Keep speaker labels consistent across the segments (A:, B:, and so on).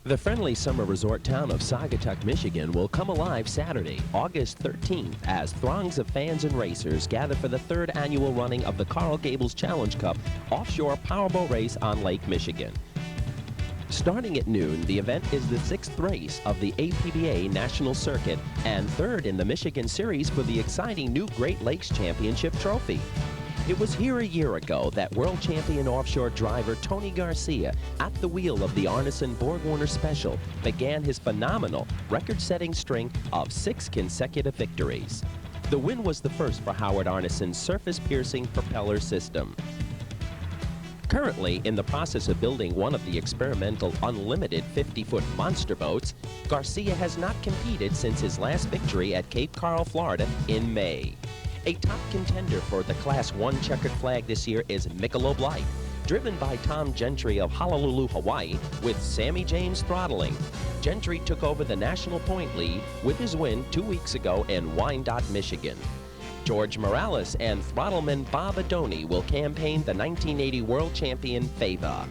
A: The friendly summer resort town of Saugatuck, Michigan will come alive Saturday, August 13th, as throngs of fans and racers gather for the third annual running of the Gables Challenge Cup offshore powerboat race on Lake Michigan. Starting at noon, the event is the sixth race of the APBA National Circuit and third in the Michigan Series for the exciting new Great Lakes Championship trophy. It was here a year ago that world champion offshore driver Tony Garcia, at the wheel of the Arneson Borg-Warner Special, began his phenomenal record-setting string of 6 consecutive victories. The win was the first for Howard Arneson's surface-piercing propeller system. Currently in the process of building one of the experimental unlimited 50-foot monster boats, Garcia has not competed since his last victory at Cape Coral, Florida in May. A top contender for the Class 1 checkered flag this year is Michelob Light, driven by Tom Gentry of Honolulu, Hawaii, with Sammy James throttling. Gentry took over the national point lead with his win 2 weeks ago in Wyandotte, Michigan. George Morales and throttleman Bob Adoni will campaign the 1980 world champion APBA.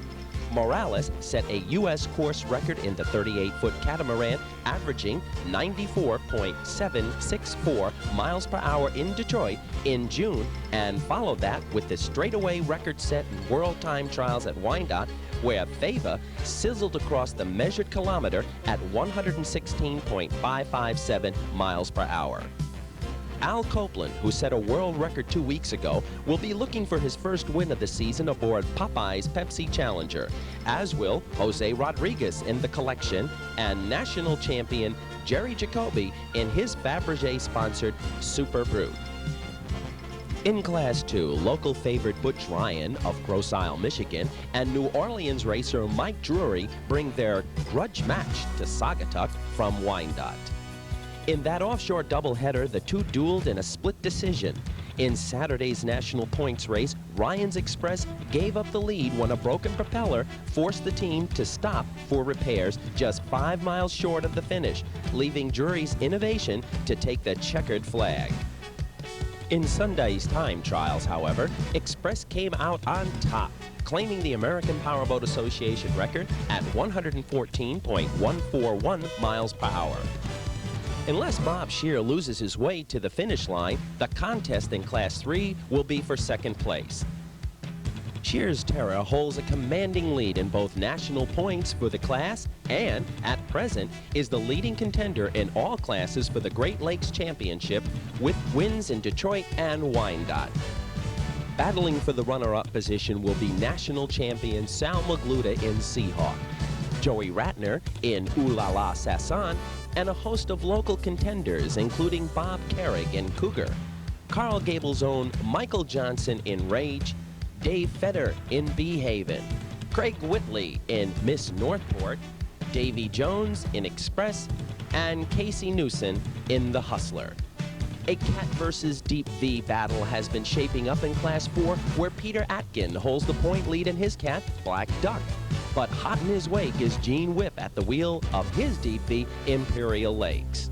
A: Morales set a U.S. course record in the 38-foot catamaran, averaging 94.764 miles per hour in Detroit in June, and followed that with the straightaway record set in World Time Trials at Wyandotte, where APBA sizzled across the measured kilometer at 116.557 miles per hour. Al Copeland, who set a world record 2 weeks ago, will be looking for his first win of the season aboard Popeye's Pepsi Challenger, as will Jose Rodriguez in the collection and national champion Jerry Jacoby in his Fabergé-sponsored Super Brute. In Class 2, local favorite Butch Ryan of Grosse Isle, Michigan, and New Orleans racer Mike Drury bring their grudge match to Saugatuck from Wyandotte. In that offshore doubleheader, the two dueled in a split decision. In Saturday's national points race, Ryan's Express gave up the lead when a broken propeller forced the team to stop for repairs just 5 miles short of the finish, leaving Drury's Innovation to take the checkered flag. In Sunday's time trials, however, Express came out on top, claiming the American Powerboat Association record at 114.141 miles per hour. Unless Bob Scheer loses his way to the finish line, the contest in Class 3 will be for second place. Scheer's Terra holds a commanding lead in both national points for the class and, at present, is the leading contender in all classes for the Great Lakes Championship with wins in Detroit and Wyandotte. Battling for the runner-up position will be national champion Sal Magluta in Seahawk, Joey Ratner in Ooh La La Sasson, and a host of local contenders, including Bob Carrick in Cougar, Carl Gables' own Michael Johnson in Rage, Dave Feder in Behaven, Craig Whitley in Miss Northport, Davy Jones in Express, and Casey Newson in The Hustler. A cat versus deep V battle has been shaping up in Class 4, where Peter Atkin holds the point lead in his cat, Black Duck. But hot in his wake is Gene Whip at the wheel of his deep V, Imperial Lakes.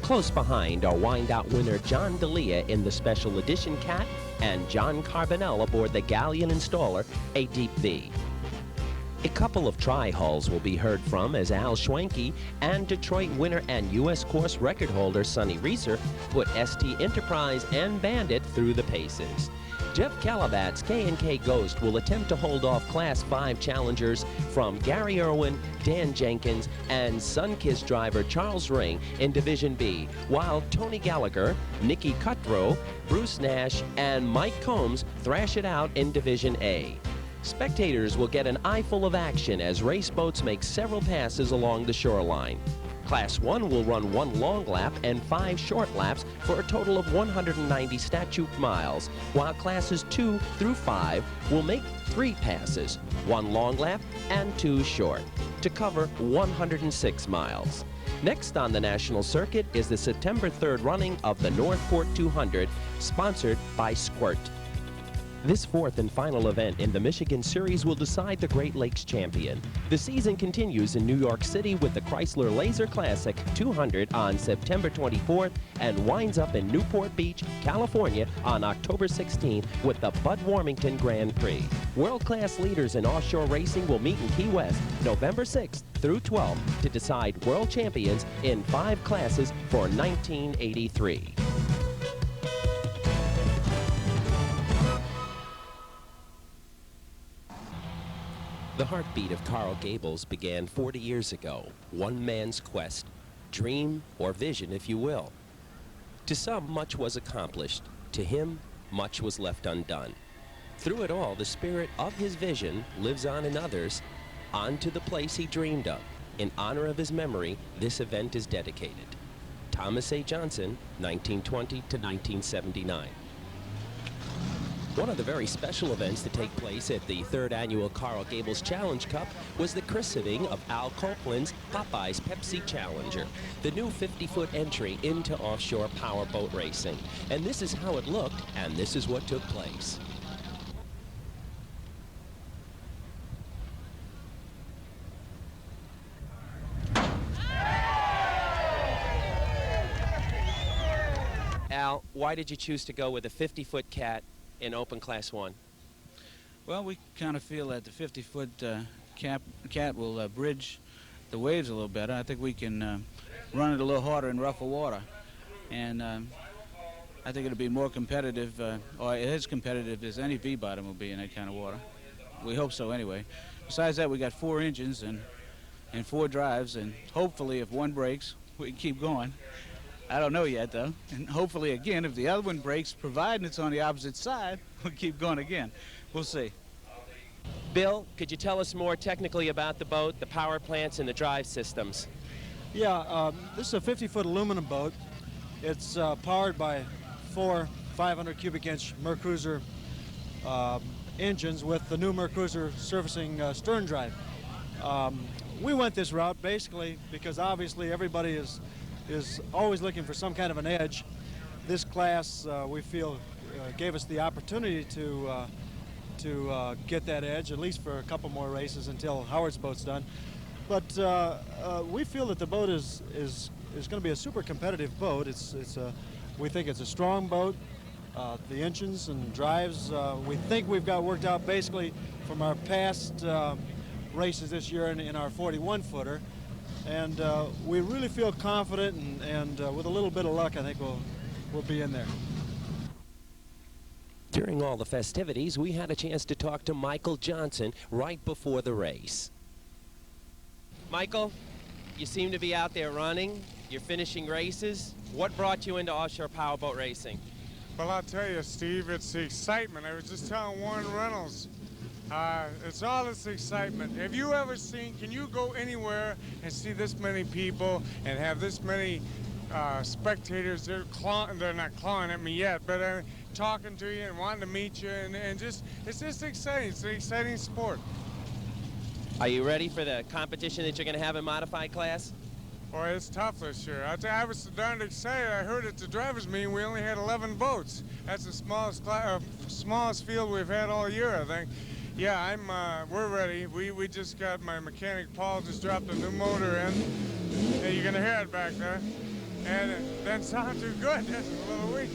A: Close behind are Wyandotte winner John D'Elia in the Special Edition Cat and John Carbonell aboard the Galleon Installer, a deep V. A couple of tri-hulls will be heard from as Al Schwenke and Detroit winner and U.S. course record holder Sonny Reeser put ST Enterprise and Bandit through the paces. Jeff Calabat's K&K Ghost will attempt to hold off Class 5 challengers from Gary Irwin, Dan Jenkins, and Sunkiss driver Charles Ring in Division B, while Tony Gallagher, Nicky Cutthrow, Bruce Nash, and Mike Combs thrash it out in Division A. Spectators will get an eyeful of action as race boats make several passes along the shoreline. Class 1 will run 1 long lap and 5 short laps for a total of 190 statute miles, while Classes 2 through 5 will make 3 passes, 1 long lap and 2 short, to cover 106 miles. Next on the national circuit is the September 3rd running of the Northport 200, sponsored by Squirt. This fourth and final event in the Michigan Series will decide the Great Lakes champion. The season continues in New York City with the Chrysler Laser Classic 200 on September 24th and winds up in Newport Beach, California on October 16th with the Bud Warmington Grand Prix. World-class leaders in offshore racing will meet in Key West November 6th through 12th to decide world champions in 5 classes for 1983. The heartbeat of Carl Gables began 40 years ago. One man's quest, dream or vision, if you will. To some, much was accomplished. To him, much was left undone. Through it all, the spirit of his vision lives on in others, on to the place he dreamed of. In honor of his memory, this event is dedicated. Thomas A. Johnson, 1920 to 1979. One of the very special events to take place at the 3rd annual Carl Gables Challenge Cup was the christening of Al Copeland's Popeye's Pepsi Challenger, the new 50-foot entry into offshore powerboat racing. And this is how it looked, and this is what took place. Al, why did you choose to go with a 50-foot cat in open class 1?
B: Well, we kind of feel that the 50-foot cat will bridge the waves a little better. I think we can run it a little harder in rougher water. And I think it'll be more competitive, or as competitive as any V-bottom will be in that kind of water. We hope so anyway. Besides that, we got 4 engines and 4 drives, and hopefully if one breaks, we can keep going. I don't know yet, though. And hopefully, again, if the other one breaks, providing it's on the opposite side, we'll keep going again. We'll see.
A: Bill, could you tell us more technically about the boat, the power plants, and the drive systems?
C: Yeah, this is a 50-foot aluminum boat. It's powered by 4 500 cubic inch Mercruiser engines with the new Mercruiser surfacing stern drive. We went this route basically because obviously everybody is always looking for some kind of an edge. This class, we feel, gave us the opportunity to get that edge, at least for a couple more races until Howard's boat's done. But we feel that the boat is going to be a super competitive boat. We think it's a strong boat. The engines and drives, we think we've got worked out basically from our past races this year in our 41-footer. And we really feel confident, and with a little bit of luck, I think we'll be in there.
A: During all the festivities, we had a chance to talk to Michael Johnson right before the race. Michael, you seem to be out there running. You're finishing races. What brought you into offshore powerboat racing?
D: Well, I'll tell you, Steve, it's the excitement. I was just telling Warren Reynolds. It's all this excitement. Have you ever seen, can you go anywhere and see this many people and have this many spectators? They're not clawing at me yet, but talking to you and wanting to meet you, and just, it's just exciting. It's an exciting sport.
A: Are you ready for the competition that you're going to have in modified class?
D: Boy, it's tough this year. I was so darn excited. I heard at the driver's meeting we only had 11 boats. That's the smallest field we've had all year, I think. Yeah, we're ready. We just got, my mechanic Paul just dropped a new motor in. And you're gonna hear it back there. And it doesn't sound too good, that's a little weak.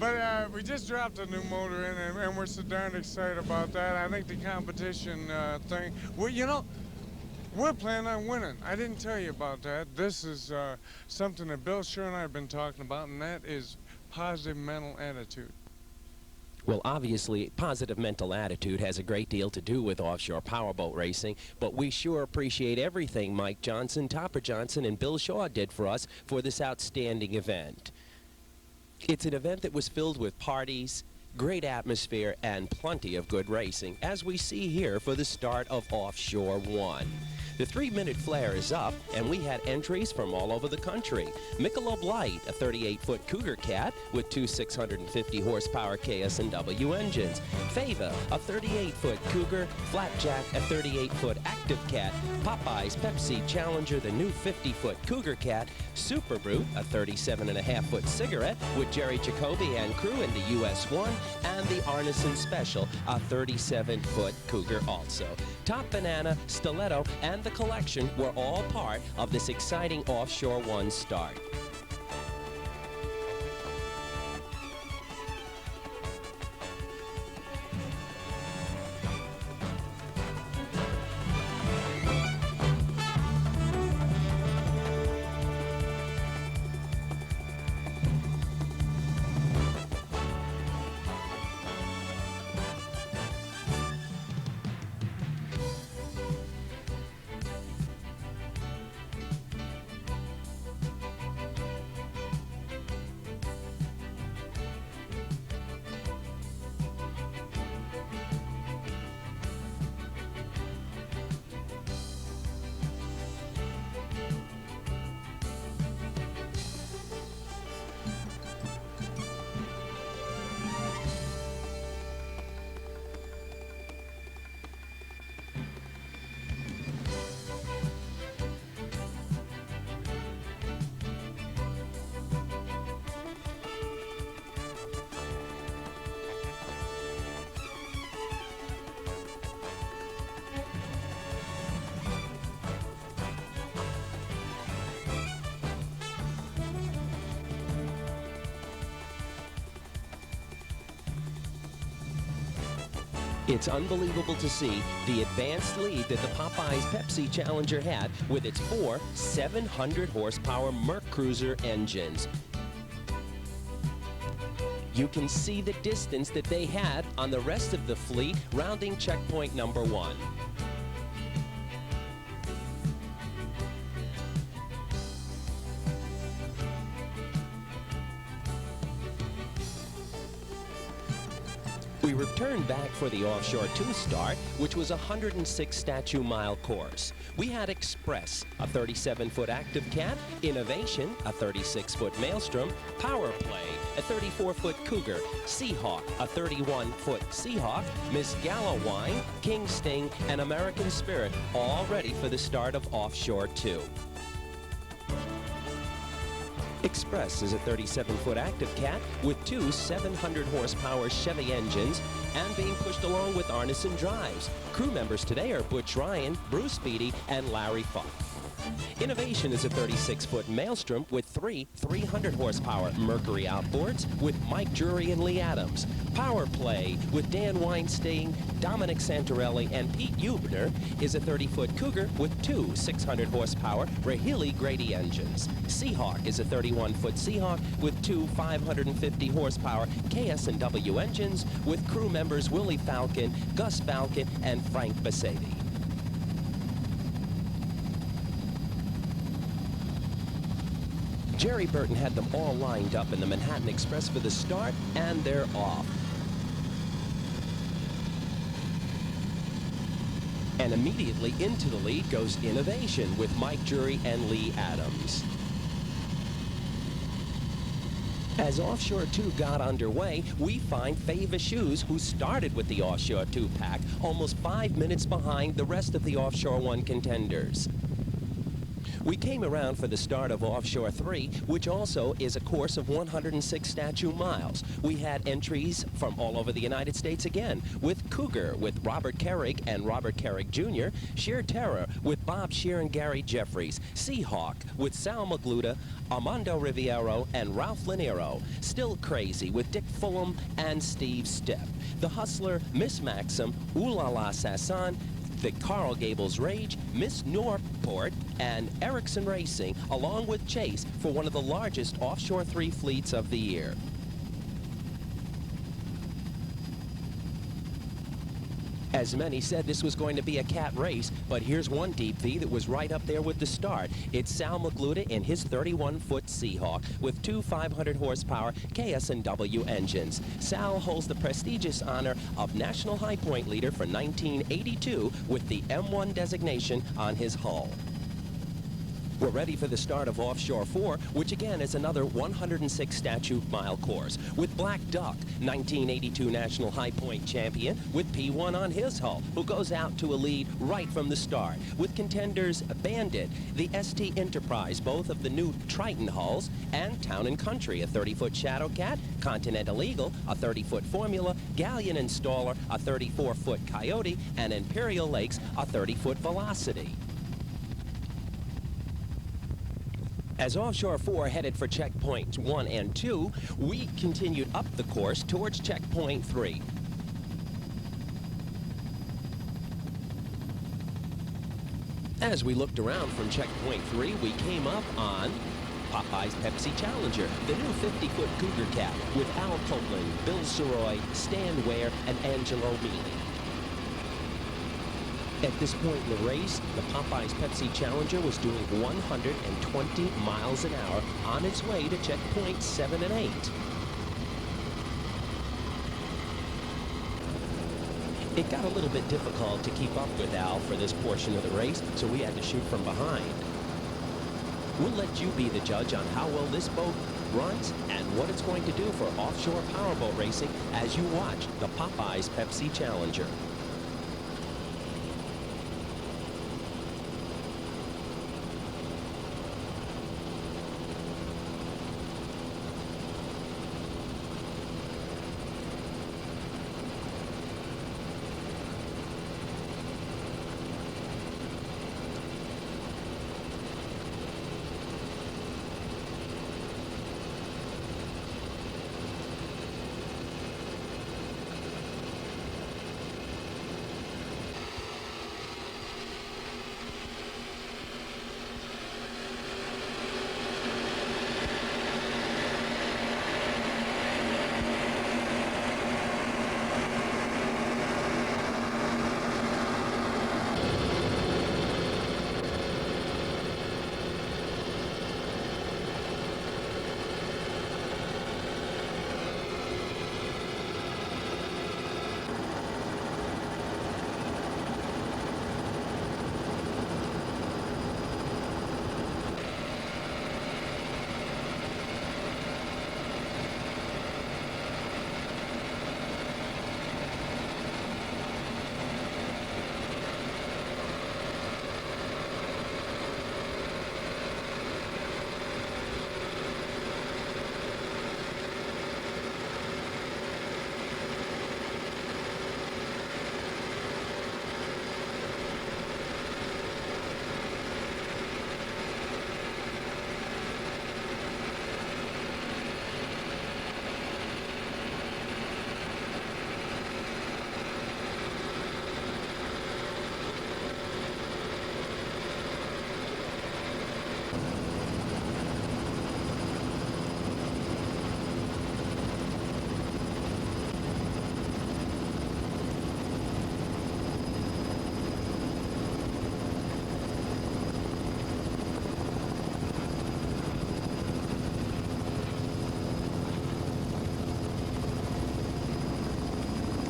D: But we just dropped a new motor in, and we're so darn excited about that. I think the competition thing, well, you know, we're planning on winning. I didn't tell you about that. This is something that Bill Scher and I have been talking about, and that is positive mental attitude.
A: Well, obviously, positive mental attitude has a great deal to do with offshore powerboat racing, but we sure appreciate everything Mike Johnson, Topper Johnson, and Bill Shaw did for us for this outstanding event. It's an event that was filled with parties, great atmosphere, and plenty of good racing, as we see here for the start of Offshore 1. The 3-minute flare is up, and we had entries from all over the country. Michelob Light, a 38-foot Cougar Cat with two 650 horsepower KS&W engines. Fava, a 38-foot Cougar. Flapjack, a 38-foot Active Cat. Popeye's Pepsi Challenger, the new 50-foot Cougar Cat. Super Brute, a 37.5-foot Cigarette with Jerry Jacoby and crew in the US 1. And the Arneson Special, a 37-foot Cougar also. Top Banana, Stiletto, and the Collection were all part of this exciting Offshore One start. It's unbelievable to see the advanced lead that the Popeye's Pepsi Challenger had with its four 700 horsepower Merc Cruiser engines. You can see the distance that they had on the rest of the fleet rounding checkpoint number 1. We returned back for the Offshore 2 start, which was a 106 statute mile course. We had Express, a 37-foot Active Cat, Innovation, a 36-foot Maelstrom, Power Play, a 34-foot Cougar, Seahawk, a 31-foot Seahawk, Miss Gallowine, King Sting, and American Spirit, all ready for the start of Offshore 2. Express is a 37-foot Active Cat with two 700 horsepower Chevy engines and being pushed along with Arneson drives. Crew members today are Butch Ryan, Bruce Beatty, and Larry Funk. Innovation is a 36-foot Maelstrom with three 300 horsepower Mercury outboards with Mike Jury and Lee Adams. Power Play with Dan Weinstein, Dominic Santorelli, and Pete Hubner is a 30-foot Cougar with two 600 horsepower Rahili Grady engines. Seahawk is a 31-foot Seahawk with two 550 horsepower KS&W engines with crew members Willie Falcon, Gus Falcon, and Frank Bassetti. Jerry Burton had them all lined up in the Manhattan Express for the start, and they're off. And immediately into the lead goes Innovation with Mike Jury and Lee Adams. As Offshore 2 got underway, we find Fava Shoes, who started with the Offshore 2 pack, almost 5 minutes behind the rest of the Offshore 1 contenders. We came around for the start of Offshore 3, which also is a course of 106 statute miles. We had entries from all over the United States again, with Cougar with Robert Carrick and Robert Carrick Jr., Sheer Terror with Bob Shear and Gary Jeffries, Seahawk with Sal Magluta, Armando Riviero, and Ralph Laniero, Still Crazy with Dick Fulham and Steve Stepp, The Hustler, Miss Maxim, Ooh La La Sasson, the Carl Gables Rage, Miss Norport, and Erickson Racing, along with Chase, for one of the largest Offshore 3 fleets of the year. As many said, this was going to be a cat race, but here's one deep V that was right up there with the start. It's Sal McLuda in his 31-foot Seahawk with two 500-horsepower KS&W engines. Sal holds the prestigious honor of National High Point Leader for 1982 with the M1 designation on his hull. We're ready for the start of Offshore 4, which again is another 106 statute mile course, with Black Duck, 1982 National High Point champion, with P1 on his hull, who goes out to a lead right from the start, with contenders Bandit, the ST Enterprise, both of the new Triton hulls, and Town & Country, a 30-foot Shadowcat, Continental Eagle, a 30-foot Formula, Galleon Installer, a 34-foot Coyote, and Imperial Lakes, a 30-foot Velocity. As Offshore 4 headed for checkpoints 1 and 2, we continued up the course towards checkpoint 3. As we looked around from checkpoint 3, we came up on Popeye's Pepsi Challenger, the new 50-foot Cougar Cat with Al Copeland, Bill Saroy, Stan Ware, and Angelo Mealy. At this point in the race, the Popeye's Pepsi Challenger was doing 120 miles an hour on its way to checkpoints 7 and 8. It got a little bit difficult to keep up with Al for this portion of the race, so we had to shoot from behind. We'll let you be the judge on how well this boat runs and what it's going to do for offshore powerboat racing as you watch the Popeye's Pepsi Challenger.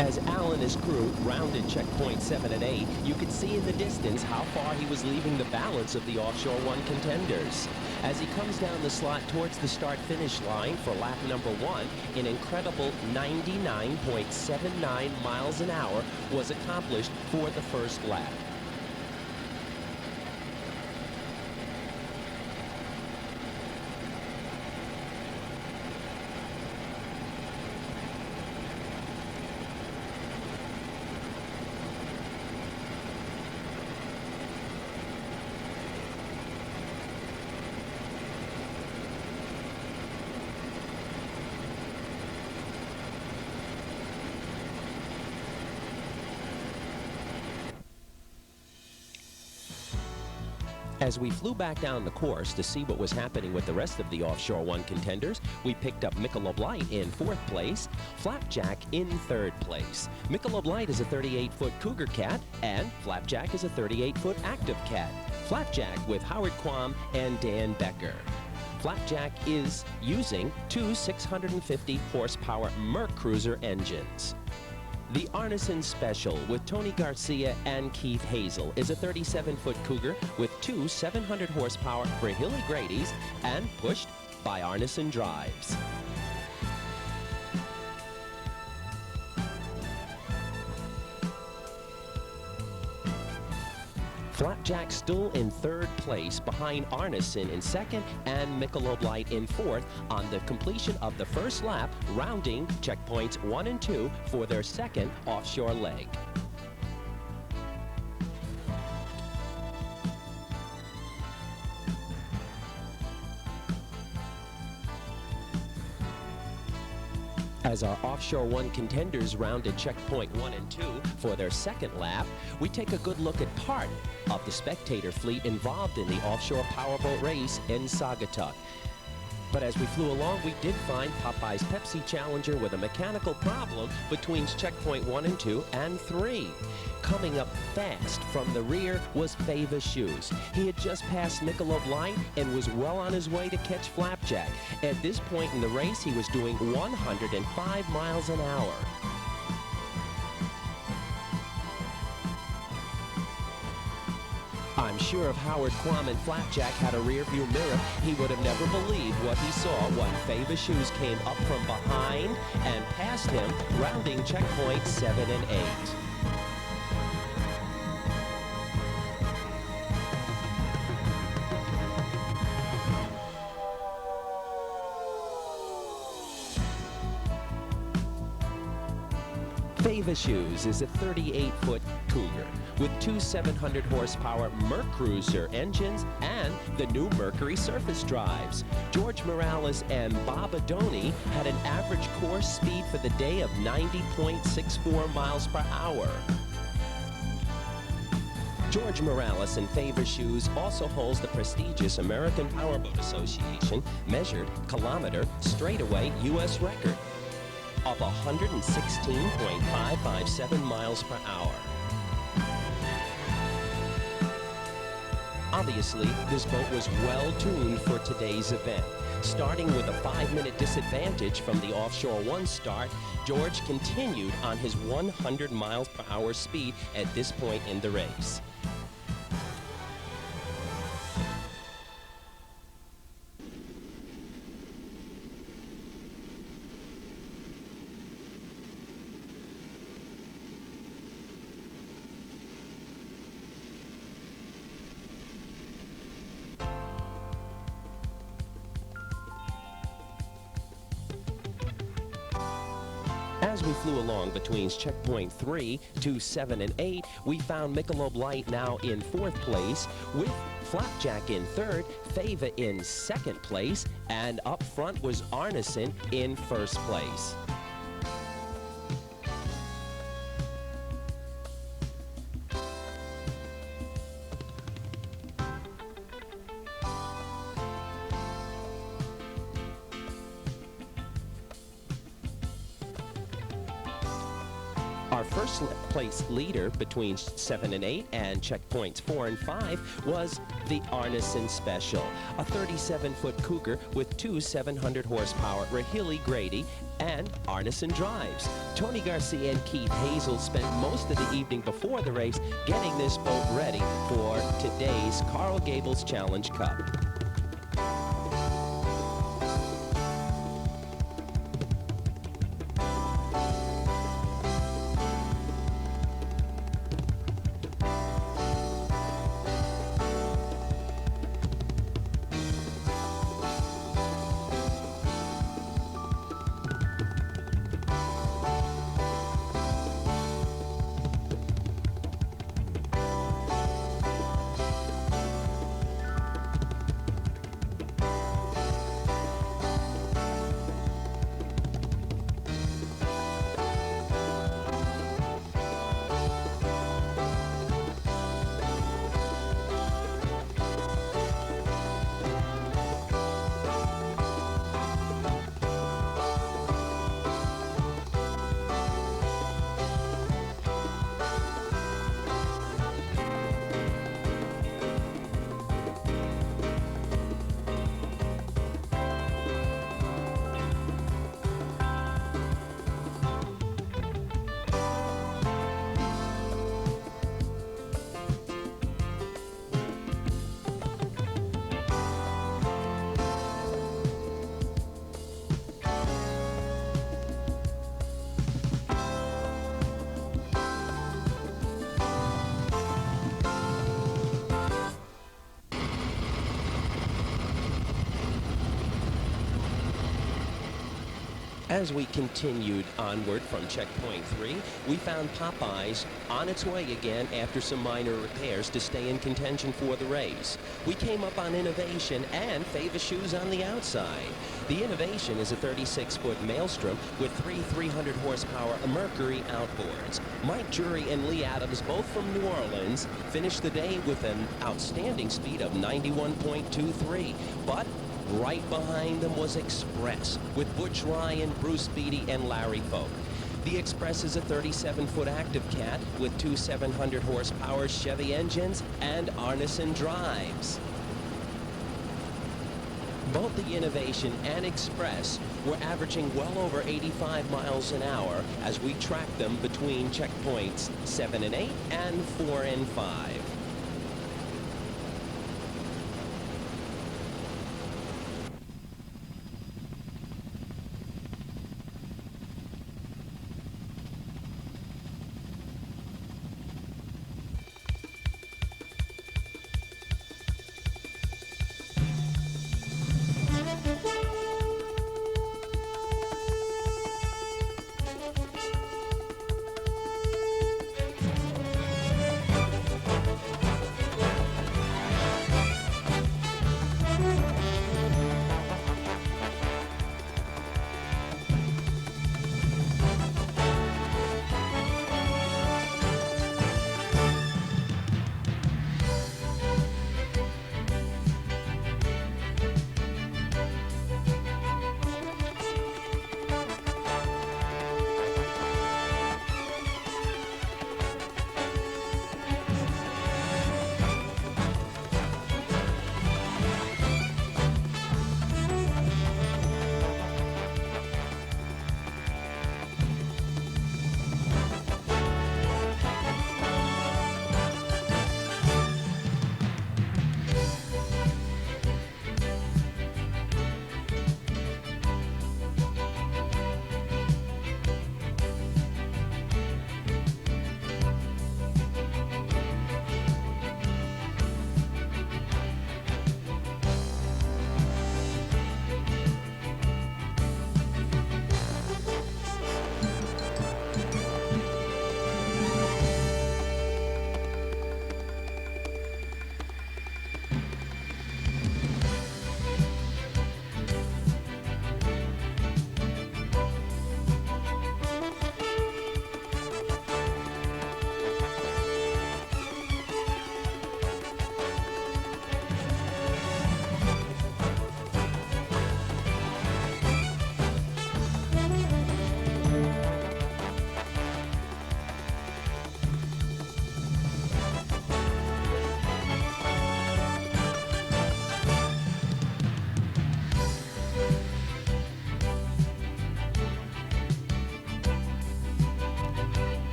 A: As Al and his crew rounded checkpoint 7 and 8, you could see in the distance how far he was leaving the balance of the Offshore 1 contenders. As he comes down the slot towards the start-finish line for lap number 1, an incredible 99.79 miles an hour was accomplished for the first lap. As we flew back down the course to see what was happening with the rest of the Offshore One contenders, we picked up Michelob Light in 4th place, Flapjack in 3rd place. Michelob Light is a 38-foot cougar cat, and Flapjack is a 38-foot active cat. Flapjack with Howard Quam and Dan Becker. Flapjack is using two 650 horsepower Merc Cruiser engines. The Arneson Special with Tony Garcia and Keith Hazel is a 37-foot cougar with two 700 horsepower Rahilly Grady's and pushed by Arneson drives. Flapjack still in 3rd place behind Arneson in 2nd and Michelob Light in 4th on the completion of the first lap, rounding checkpoints 1 and 2 for their 2nd offshore leg. As our Offshore One contenders rounded checkpoint 1 and 2 for their 2nd lap, we take a good look at part of the spectator fleet involved in the offshore powerboat race in Saugatuck. But as we flew along, we did find Popeye's Pepsi Challenger with a mechanical problem between checkpoint 1 and 2 and 3. Coming up fast from the rear was Fava Shoes. He had just passed Michelob Light and was well on his way to catch Flapjack. At this point in the race, he was doing 105 miles an hour. I'm sure if Howard Quam and Flapjack had a rear-view mirror, he would have never believed what he saw when Fava Shoes came up from behind and passed him, rounding checkpoints 7 and 8. Fava Shoes is a 38-foot cougar with two 700 horsepower Merc Cruiser engines and the new Mercury surface drives. George Morales and Bob Adoni had an average course speed for the day of 90.64 miles per hour. George Morales in Fava Shoes also holds the prestigious American Powerboat Association measured kilometer straightaway U.S. record of 116.557 miles per hour. Obviously, this boat was well tuned for today's event. Starting with a 5-minute disadvantage from the Offshore One start, George continued on his 100 miles per hour speed at this point in the race. As we flew along between checkpoint 3 to 7 and 8, we found Michelob Light now in 4th place, with Flapjack in 3rd, Fava in 2nd place, and up front was Arneson in 1st place. Our first place leader between 7 and 8 and checkpoints 4 and 5 was the Arneson Special, a 37-foot cougar with two 700 horsepower Rahilly Grady and Arneson drives. Tony Garcia and Keith Hazel spent most of the evening before the race getting this boat ready for today's Carl Gables Challenge Cup. As we continued onward from checkpoint 3, we found Popeyes on its way again after some minor repairs to stay in contention for the race. We came up on Innovation and Fava Shoes on the outside. The Innovation is a 36-foot Maelstrom with three 300-horsepower Mercury outboards. Mike Jury and Lee Adams, both from New Orleans, finished the day with an outstanding speed of 91.23, but right behind them was Express, with Butch Ryan, Bruce Beatty, and Larry Folk. The Express is a 37-foot active cat with two 700-horsepower Chevy engines and Arneson drives. Both the Innovation and Express were averaging well over 85 miles an hour as we tracked them between checkpoints 7 and 8 and 4 and 5.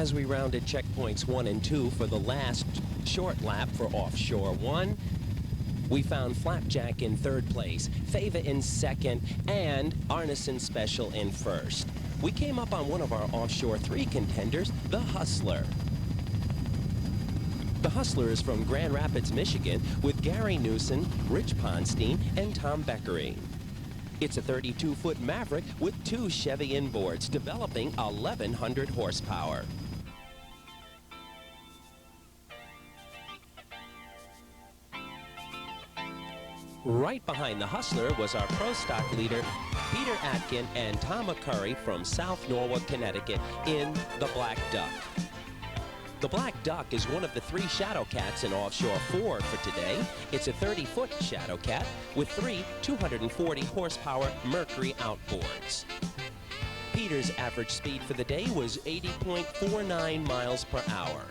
A: As we rounded checkpoints 1 and 2 for the last short lap for Offshore 1, we found Flapjack in 3rd place, Fava in 2nd, and Arneson Special in 1st. We came up on one of our Offshore 3 contenders, the Hustler. The Hustler is from Grand Rapids, Michigan, with Gary Newson, Rich Ponstein, and Tom Beckery. It's a 32-foot Maverick with 2 Chevy inboards, developing 1,100 horsepower. Right behind the Hustler was our pro stock leader, Peter Atkin and Tom McCurry from South Norwalk, Connecticut in the Black Duck. The Black Duck is one of the 3 Shadow Cats in offshore 4 for today. It's a 30-foot Shadow Cat with 3 240 horsepower Mercury outboards. Peter's average speed for the day was 80.49 miles per hour.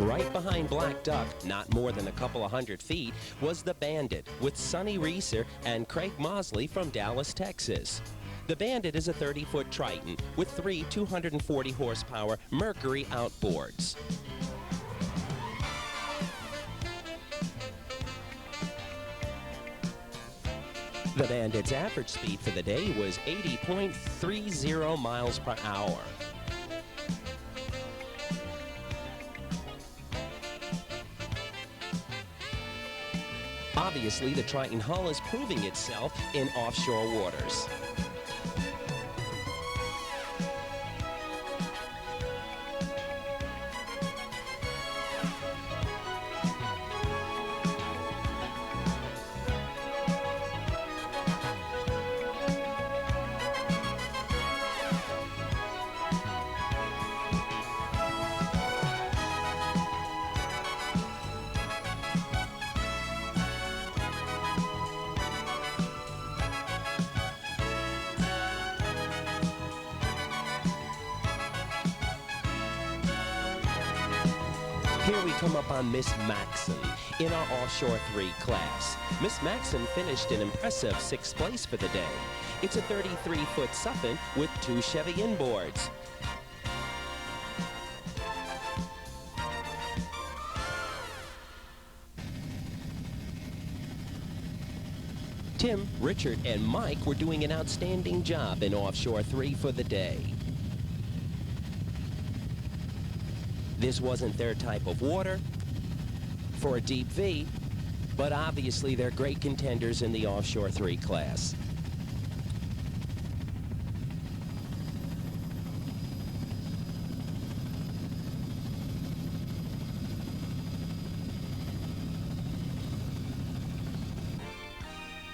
A: Right behind Black Duck, not more than a couple of 100 feet, was the Bandit with Sonny Reeser and Craig Mosley from Dallas, Texas. The Bandit is a 30-foot Triton with 3 240 horsepower Mercury outboards. The Bandit's average speed for the day was 80.30 miles per hour. Obviously, the Triton hull is proving itself in offshore waters. Here we come up on Miss Maxon in our Offshore 3 class. Miss Maxon finished an impressive 6th place for the day. It's a 33-foot Suffin with 2 Chevy inboards. Tim, Richard, and Mike were doing an outstanding job in Offshore 3 for the day. This wasn't their type of water for a deep V, but obviously they're great contenders in the Offshore 3 class.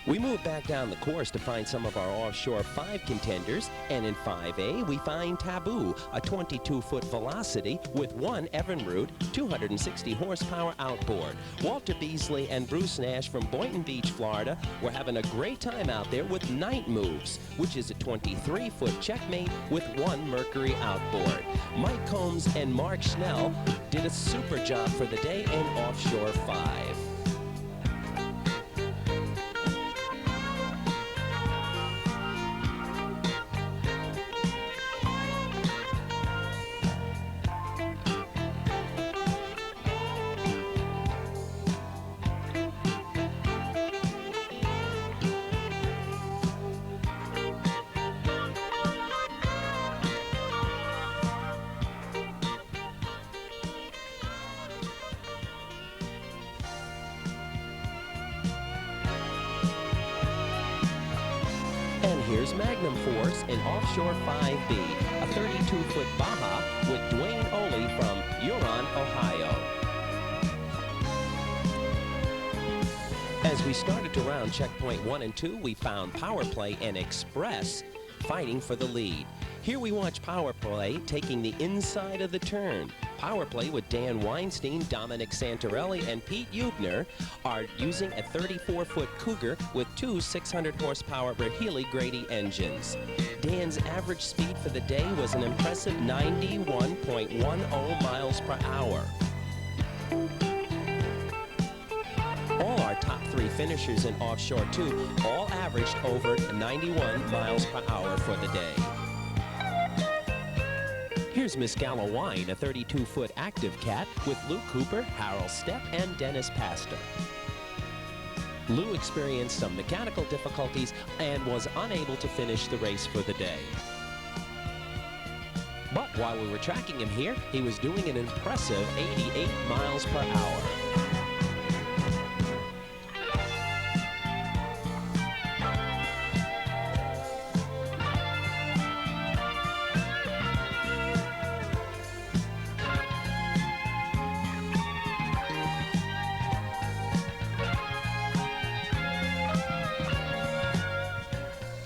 A: We move back down the course to find some of our Offshore 5 contenders, and in 5A we find Taboo, a 22-foot Velocity with 1 Evinrude 260 horsepower outboard. Walter Beasley and Bruce Nash from Boynton Beach, Florida were having a great time out there with Night Moves, which is a 23-foot Checkmate with 1 Mercury outboard. Mike Combs and Mark Schnell did a super job for the day in Offshore 5. And here's Magnum Force in Offshore 5B, a 32-foot Baja with Dwayne Oley from Huron, Ohio. As we started to round checkpoint 1 and 2, we found Power Play and Express fighting for the lead. Here we watch Power Play taking the inside of the turn. Power Play with Dan Weinstein, Dominic Santorelli, and Pete Eubner are using a 34-foot Cougar with two 600-horsepower Healy Grady engines. Dan's average speed for the day was an impressive 91.10 miles per hour. All our top three finishers in Offshore 2 all averaged over 91 miles per hour for the day. Here's Miss Gala Wine, a 32-foot active cat with Lou Cooper, Harold Stepp, and Dennis Pastor. Lou experienced some mechanical difficulties and was unable to finish the race for the day. But while we were tracking him here, he was doing an impressive 88 miles per hour.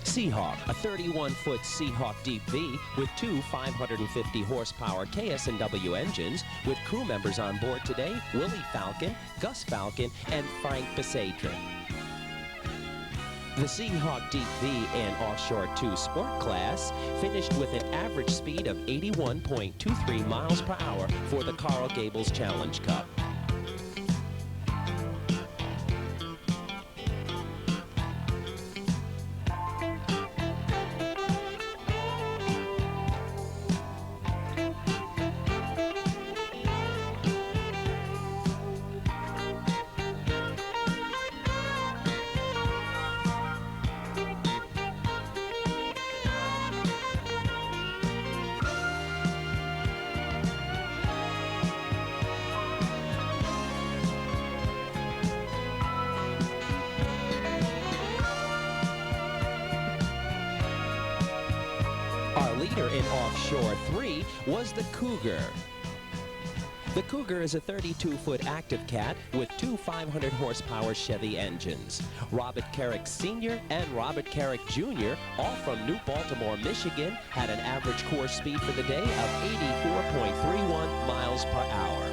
A: Seahawk, a 31-foot Seahawk Deep V with two 550-horsepower KS&W engines with crew members on board today, Willie Falcon, Gus Falcon, and Frank Besadrin. The Seahawk Deep V in Offshore 2 Sport class finished with an average speed of 81.23 miles per hour for the Coral Gables Challenge Cup. Our leader in Offshore 3 was the Cougar. The Cougar is a 32-foot active cat with two 500-horsepower Chevy engines. Robert Carrick Sr. and Robert Carrick Jr., all from New Baltimore, Michigan, had an average course speed for the day of 84.31 miles per hour.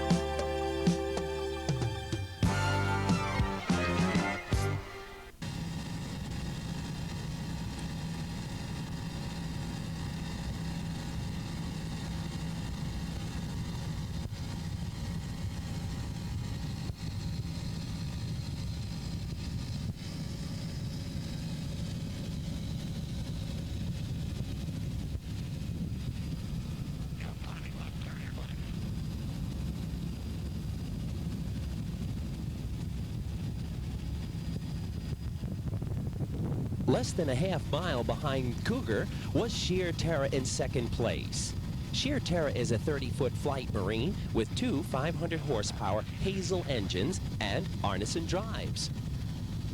A: Less than a half mile behind Cougar was Sheer Terror in second place. Sheer Terror is a 30-foot flight marine with two 500-horsepower Hazel engines and Arneson drives.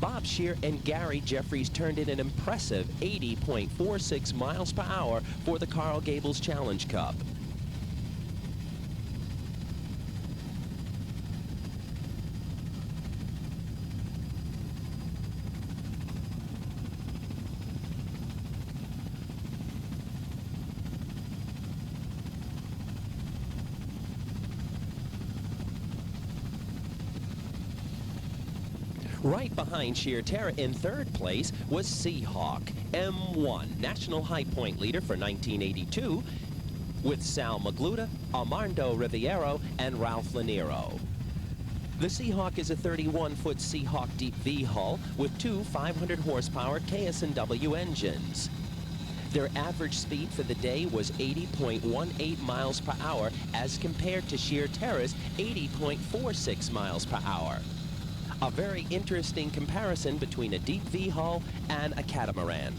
A: Bob Shear and Gary Jeffries turned in an impressive 80.46 miles per hour for the Coral Gables Challenge Cup. Right behind Sheer Terror in third place was Seahawk, M1, National High Point leader for 1982, with Sal Magluta, Armando Riviero, and Ralph Lanero. The Seahawk is a 31-foot Seahawk Deep V hull with two 500-horsepower KS&W engines. Their average speed for the day was 80.18 miles per hour as compared to Sheer Terror's 80.46 miles per hour. A very interesting comparison between a deep V hull and a catamaran.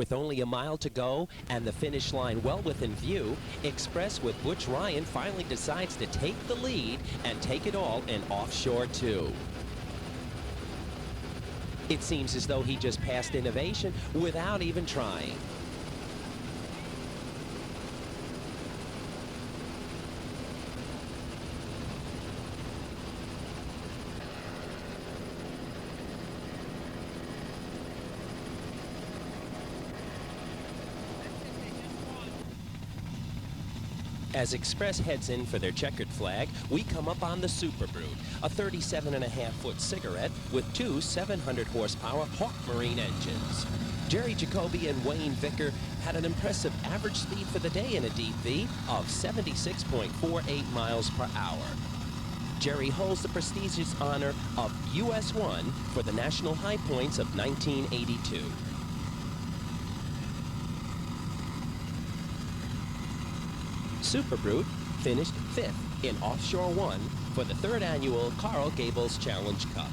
A: With only a mile to go and the finish line well within view, Express with Butch Ryan finally decides to take the lead and take it all in offshore 2. It seems as though he just passed innovation without even trying. As Express heads in for their checkered flag, we come up on the Super Brute, a 37.5-foot cigarette with two 700-horsepower Hawk Marine engines. Jerry Jacoby and Wayne Vicker had an impressive average speed for the day in a deep V of 76.48 miles per hour. Jerry holds the prestigious honor of US 1 for the National High Points of 1982. Super Brute finished 5th in Offshore 1 for the 3rd annual Carl Gables Challenge Cup.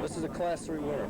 C: This is a Class 3 winner.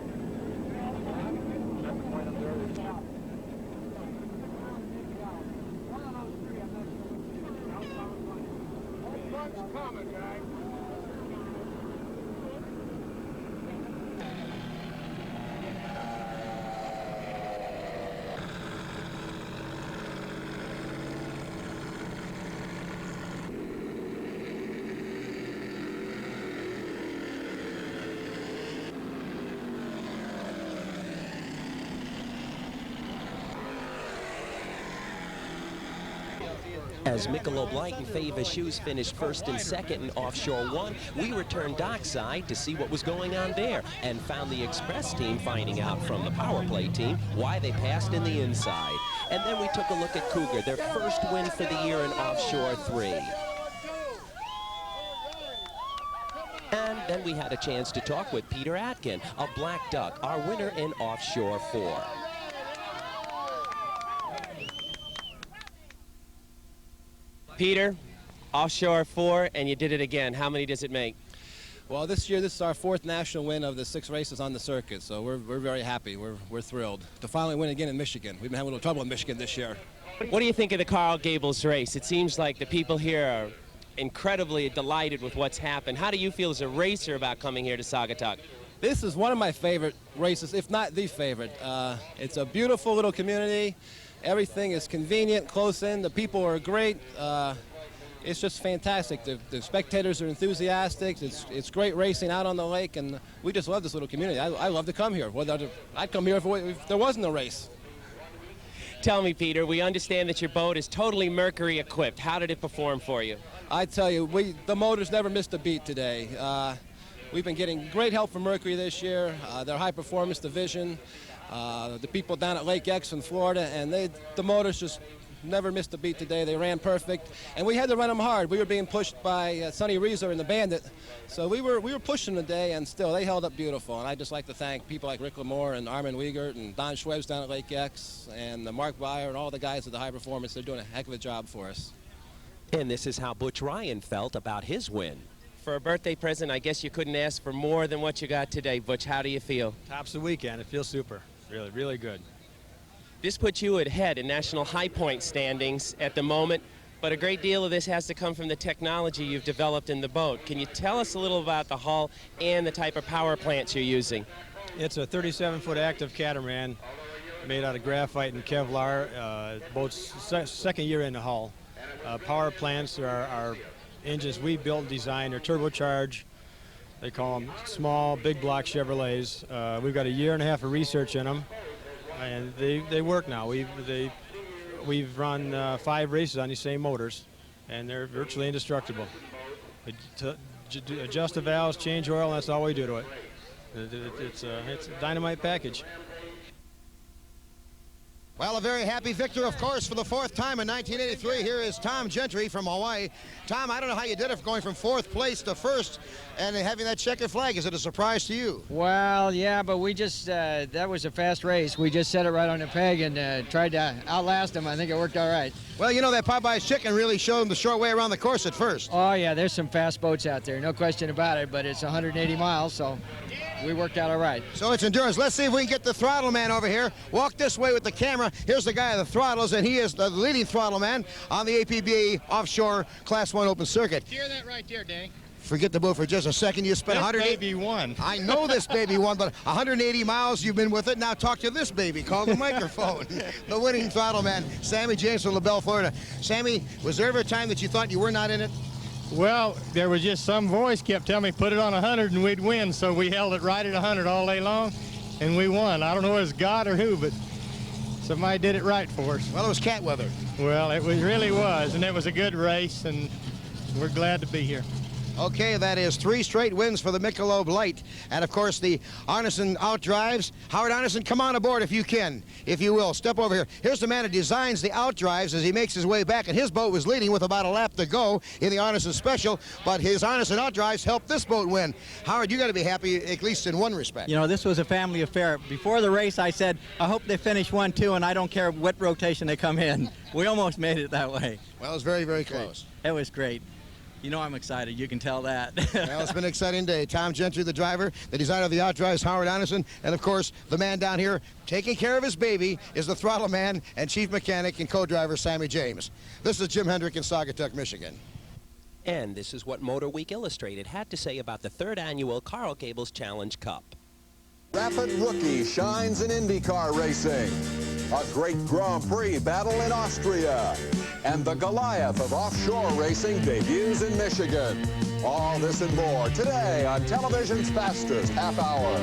A: As Michelob Light and Fava Shoes finished 1st and 2nd in Offshore 1, we returned dockside to see what was going on there and found the Express team finding out from the power play team why they passed in the inside. And then we took a look at Cougar, their first win for the year in Offshore 3. And then we had a chance to talk with Peter Atkin of Black Duck, our winner in Offshore 4. Peter, Offshore 4, and you did it again. How many does it make?
E: Well, this year, this is our 4th national win of the 6 races on the circuit, so we're very happy. We're thrilled to finally win again in Michigan. We've been having a little trouble in Michigan this year.
A: What do you think of the Carl Gables race? It seems like the people here are incredibly delighted with what's happened. How do you feel as a racer about coming here to Saugatuck?
E: This is one of my favorite races, if not the favorite. It's a beautiful little community. Everything is convenient, close in. The people are great. It's just fantastic. The spectators are enthusiastic. It's great racing out on the lake, and we just love this little community. I love to come here. I'd come here if there wasn't a race.
A: Tell me, Peter, we understand that your boat is totally Mercury equipped. How did it perform for you?
E: I tell you, the motors never missed a beat today. We've been getting great help from Mercury this year, their high performance division, the people down at Lake X in Florida, and the motors just never missed a beat today. They ran perfect, and we had to run them hard. We were being pushed by Sonny Reeser and the Bandit, so we were pushing today, and still they held up beautiful. And I'd just like to thank people like Rick Lamore and Armin Wiegert and Don Schwebs down at Lake X and Mark Beyer and all the guys at the High Performance. They're doing a heck of a job for us.
A: And this is how Butch Ryan felt about his win. For a birthday present, I guess you couldn't ask for more than what you got today. Butch, how do you feel?
F: Tops the weekend. It feels super. Really, really good.
A: This puts you ahead in national high point standings at the moment, but a great deal of this has to come from the technology you've developed in the boat. Can you tell us a little about the hull and the type of power plants you're using?
F: It's a 37-foot active catamaran made out of graphite and Kevlar. Boat's second year in the hull. Power plants are engines we built and designed. They're turbocharged. They call them small, big block Chevrolets. We've got a year and a half of research in them, and they work now. We've run 5 races on these same motors, and they're virtually indestructible. Adjust the valves, change oil, and that's all we do to it. It's a dynamite package.
G: Well, a very happy victor, of course, for the 4th time in 1983. Here is Tom Gentry from Hawaii. Tom, I don't know how you did it going from 4th place to 1st and having that checkered flag. Is it a surprise to you?
H: Well, yeah, but we just, that was a fast race. We just set it right on the peg and tried to outlast them. I think it worked all right.
G: Well, you know, that Popeye's chicken really showed them the short way around the course at first.
H: Oh, yeah, there's some fast boats out there, no question about it, but it's 180 miles, so we worked out all right.
G: So it's endurance. Let's see if we can get the throttle man over here. Walk this way with the camera. Here's the guy at the throttles, and he is the leading throttle man on the APBA offshore Class 1 open circuit.
I: Hear that right there, Danny.
G: Forget the boat for just a second. You spent 180.
I: Baby won.
G: I know this baby won, but 180 miles you've been with it. Now talk to this baby. Call the microphone. The winning throttle man, Sammy James from LaBelle, Florida. Sammy, was there ever a time that you thought you were not in it?
I: Well, there was just some voice kept telling me put it on 100 and we'd win, so we held it right at 100 all day long, and we won. I don't know if it was God or who, but somebody did it right for us.
G: Well, it was cat weather.
I: Well, it really was, and it was a good race, and we're glad to be here.
G: Okay, that is 3 straight wins for the Michelob Light. And, of course, the Arneson outdrives. Howard Arneson, come on aboard if you can, if you will. Step over here. Here's the man who designs the outdrives as he makes his way back, and his boat was leading with about a lap to go in the Arneson Special, but his Arneson outdrives helped this boat win. Howard, you got to be happy, at least in one respect.
J: You know, this was a family affair. Before the race, I said, I hope they finish 1-2, and I don't care what rotation they come in. We almost made it that way.
G: Well, it was very, very close.
J: It was great. You know I'm excited. You can tell that.
G: Well, it's been an exciting day. Tom Gentry, the driver, the designer of the outdrives, Howard Arneson, and, of course, the man down here taking care of his baby is the throttle man and chief mechanic and co-driver, Sammy James. This is Jim Hendrick in Saugatuck, Michigan.
A: And this is what Motor Week Illustrated had to say about the 3rd annual Carl Gables Challenge Cup.
K: Rapid rookie shines in IndyCar racing. A great Grand Prix battle in Austria. And the Goliath of offshore racing debuts in Michigan. All this and more today on television's fastest half hour.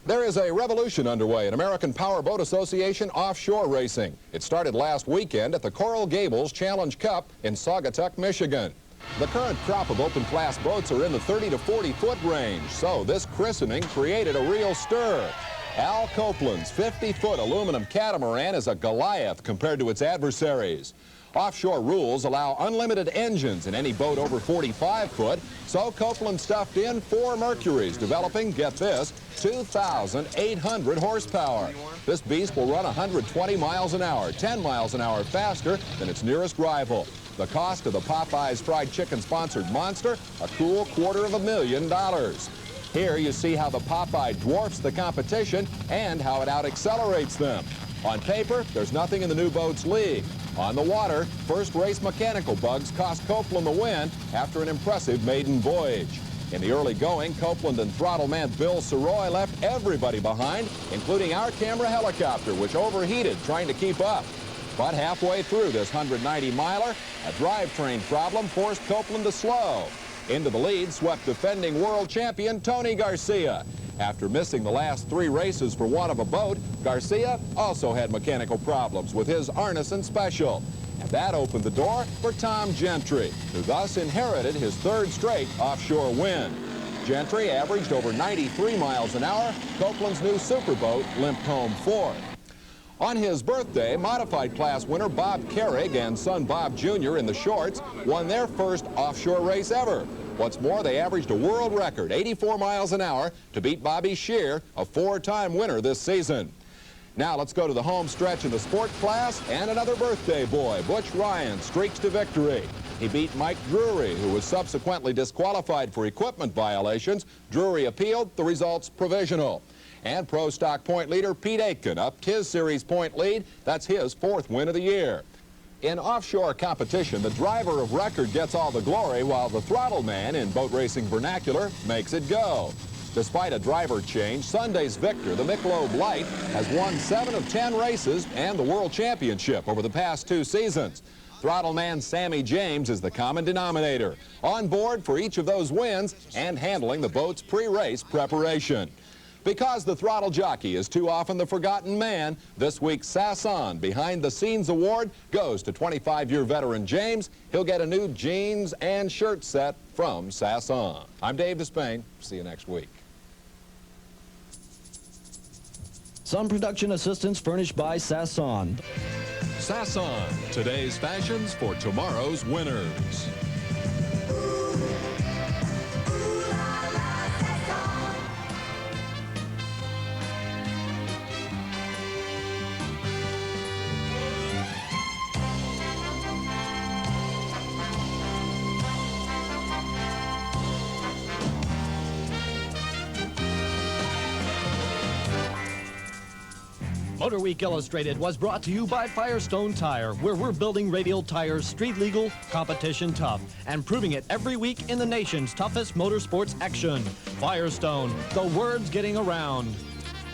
K: There is a revolution underway in American Powerboat Association offshore racing. It started last weekend at the Coral Gables Challenge Cup in Saugatuck, Michigan. The current crop of open-class boats are in the 30 to 40-foot range, so this christening created a real stir. Al Copeland's 50-foot aluminum catamaran is a Goliath compared to its adversaries. Offshore rules allow unlimited engines in any boat over 45 foot, so Copeland stuffed in 4 Mercuries, developing, get this, 2,800 horsepower. This beast will run 120 miles an hour, 10 miles an hour faster than its nearest rival. The cost of the Popeye's Fried Chicken-sponsored monster, a cool $250,000. Here you see how the Popeye dwarfs the competition and how it out-accelerates them. On paper, there's nothing in the new boat's league. On the water, first race mechanical bugs cost Copeland the win after an impressive maiden voyage. In the early going, Copeland and throttle man Bill Saroy left everybody behind, including our camera helicopter, which overheated trying to keep up. But halfway through this 190-miler, a drivetrain problem forced Copeland to slow. Into the lead swept defending world champion Tony Garcia. After missing the last 3 races for want of a boat, Garcia also had mechanical problems with his Arneson Special. And that opened the door for Tom Gentry, who thus inherited his 3rd straight offshore win. Gentry averaged over 93 miles an hour. Copeland's new superboat limped home 4th. On his birthday, modified class winner Bob Carrig and son Bob Jr. in the shorts won their first offshore race ever. What's more, they averaged a world record, 84 miles an hour, to beat Bobby Shear, a 4-time winner this season. Now let's go to the home stretch in the sport class, and another birthday boy, Butch Ryan, streaks to victory. He beat Mike Drury, who was subsequently disqualified for equipment violations. Drury appealed, the results provisional. And pro stock point leader Pete Aitken upped his series point lead. That's his 4th win of the year. In offshore competition, the driver of record gets all the glory, while the throttle man, in boat racing vernacular, makes it go. Despite a driver change, Sunday's victor, the Michelob Light, has won 7 of 10 races and the World Championship over the past 2 seasons. Throttle man Sammy James is the common denominator, on board for each of those wins and handling the boat's pre-race preparation. Because the throttle jockey is too often the forgotten man, this week's Sasson Behind the Scenes Award goes to 25-year veteran James. He'll get a new jeans and shirt set from Sasson. I'm Dave Despain. See you next week.
L: Some production assistance furnished by Sasson.
M: Sasson, today's fashions for tomorrow's winners.
L: Motor Week Illustrated was brought to you by Firestone Tire, where we're building radial tires street legal, competition tough, and proving it every week in the nation's toughest motorsports action. Firestone, the word's getting around.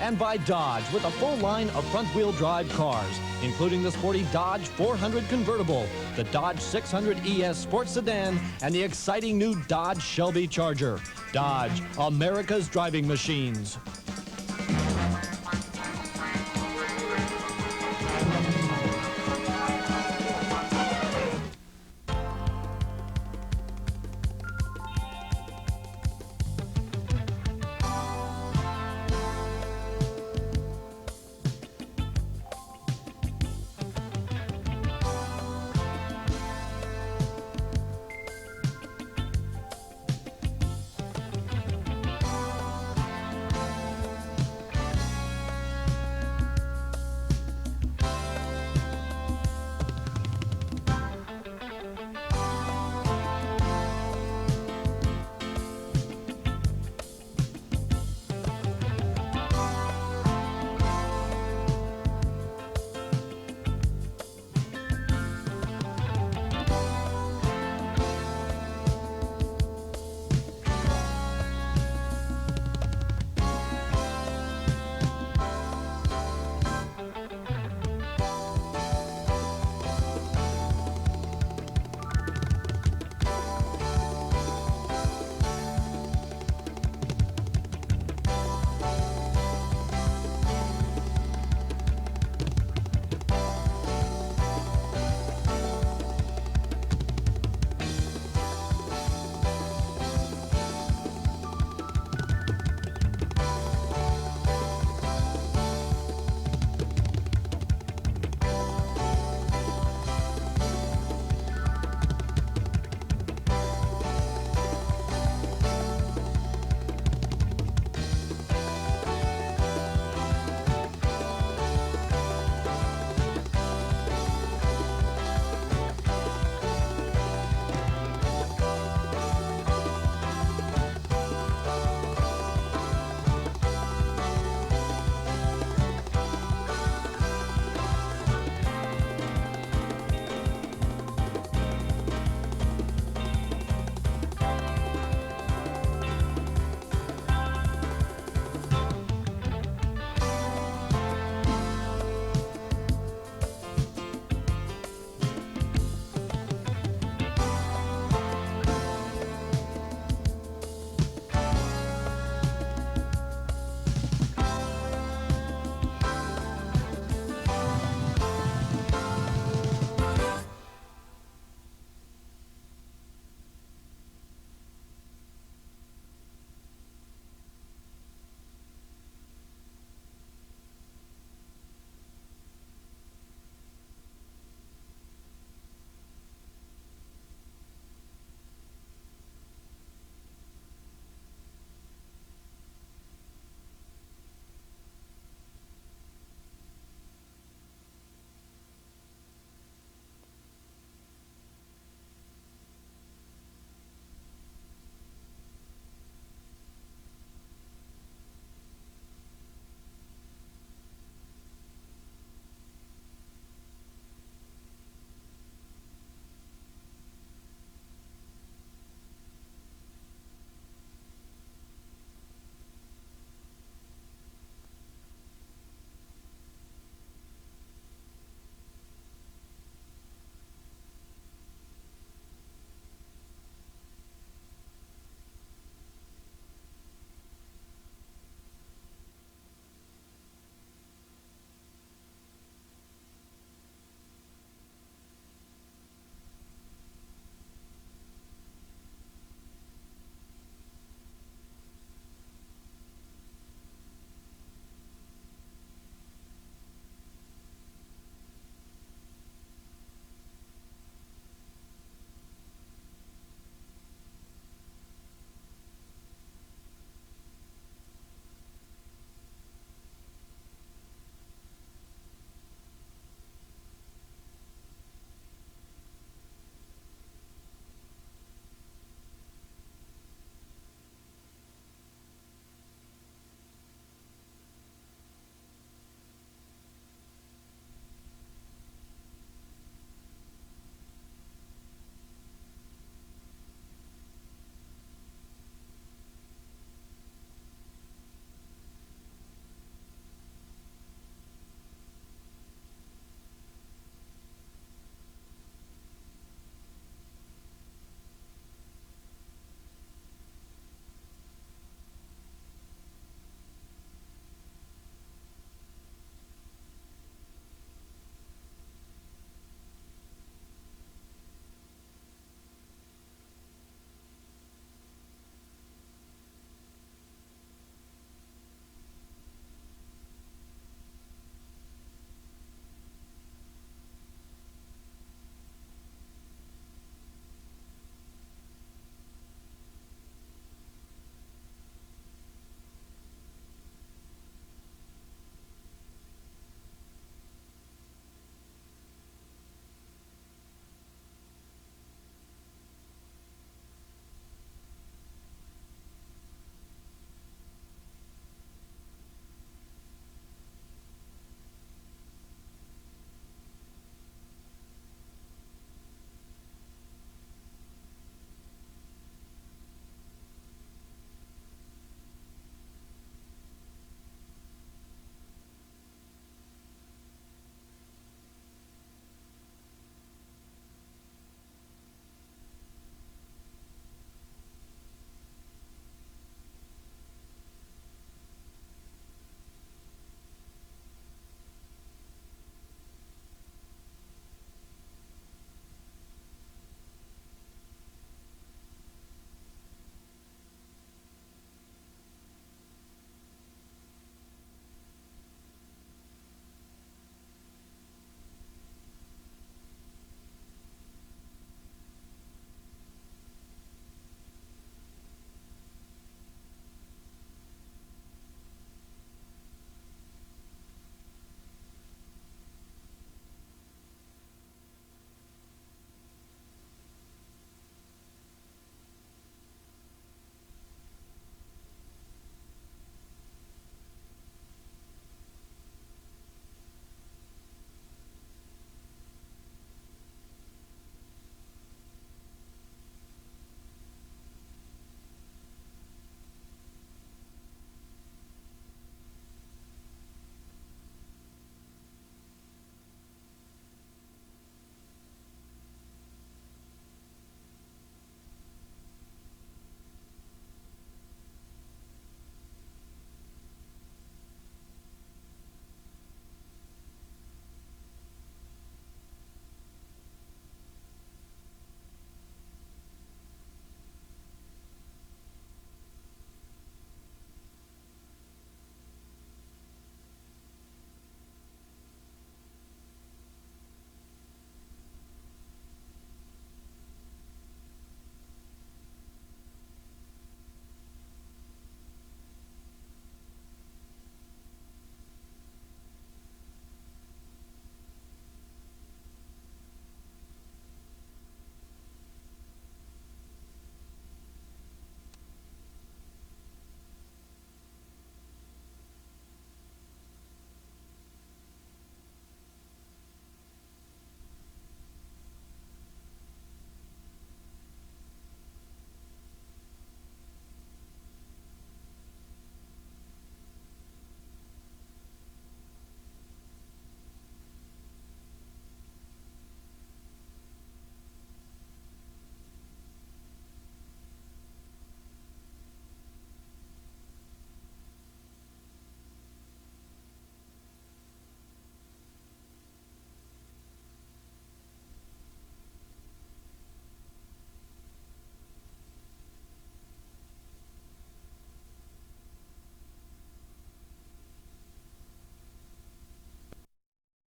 L: And by Dodge, with a full line of front-wheel drive cars, including the sporty Dodge 400 convertible, the Dodge 600 ES sports sedan, and the exciting new Dodge Shelby Charger. Dodge, America's driving machines.